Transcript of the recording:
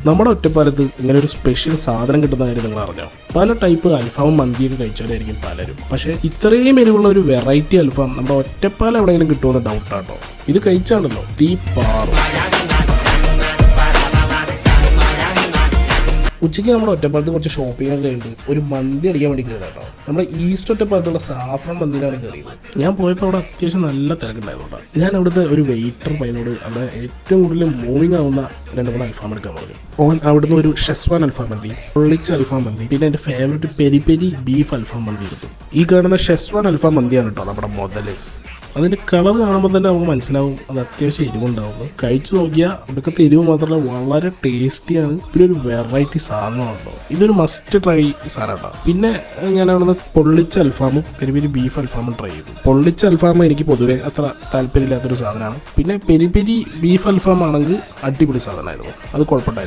നമ്മുടെ ഒറ്റപ്പാലത്ത് ഇങ്ങനെ ഒരു സ്പെഷ്യൽ സാധനം കിട്ടുന്ന കാര്യം നിങ്ങൾ അറിഞ്ഞോ? പല ടൈപ്പ് അൽഫാമും മന്തിയൊക്കെ കഴിച്ചാലായിരിക്കും പലരും. പക്ഷേ ഇത്രയും എരിവുള്ള ഒരു വെറൈറ്റി അൽഫാം നമ്മുടെ ഒറ്റപ്പാലം എവിടെയെങ്കിലും കിട്ടുമെന്ന് ഡൗട്ടാട്ടോ. ഇത് കഴിച്ചാണല്ലോ തീ പാറും. ഉച്ചയ്ക്ക് നമ്മുടെ ഒറ്റപ്പാലത്ത് കുറച്ച് ഷോപ്പിംഗ് ഒക്കെ ഉണ്ട്. ഒരു മന്തി അടിക്കാൻ വേണ്ടി കയറിയത് കേട്ടോ. നമ്മുടെ ഈസ്റ്റ് ഒറ്റപ്പാലത്തുള്ള സാഫ്രൺ മന്തിയിലാണ് കയറിയത്. ഞാൻ പോയപ്പോൾ അവിടെ അത്യാവശ്യം നല്ല തിരക്കുണ്ടായതുകൊണ്ടാണ്. ഞാൻ അവിടുത്തെ ഒരു വെയിറ്റർ പയ്യനോട് അവിടെ ഏറ്റവും കൂടുതൽ മൂവിങ് ആവുന്ന 2-3 അൽഫാം എടുക്കാൻ പറഞ്ഞു. ഓൻ അവിടുന്ന് ഒരു ഷെസ്വാൻ അൽഫാം മന്തി, പൊള്ളിച്ച അൽഫാം മന്തി, പിന്നെ എൻ്റെ ഫേവറേറ്റ് പെരി പെരി ബീഫ് അൽഫാം മന്തി എടുത്തു. ഈ കാണുന്ന ഷെസ്വാൻ അൽഫാം മന്തിയാണ് കേട്ടോ നമ്മുടെ മുതൽ. അതിൻ്റെ കളർ കാണുമ്പോൾ തന്നെ നമുക്ക് മനസ്സിലാവും അത് അത്യാവശ്യം എരിവുണ്ടാവുന്നു. കഴിച്ചു നോക്കിയാൽ ഇവിടുത്തെ എരിവ് മാത്രമല്ല വളരെ ടേസ്റ്റിയാണ്. പിന്നെ ഒരു വെറൈറ്റി സാധനമാണല്ലോ. ഇതൊരു മസ്റ്റ് ട്രൈ സാധനമാണ്. പിന്നെ ഞാൻ അവിടുന്ന് പൊള്ളിച്ച അൽഫാമും പെരി പെരി ബീഫ് അൽഫാമും ട്രൈ ചെയ്തു. പൊള്ളിച്ച അൽഫാം എനിക്ക് പൊതുവെ അത്ര താല്പര്യമില്ലാത്തൊരു സാധനമാണ്. പിന്നെ പെരി പെരി ബീഫ് അൽഫാം ആണെങ്കിൽ അടിപൊളി സാധനമായിരുന്നു. അത് കുഴപ്പമുണ്ടായിരുന്നു.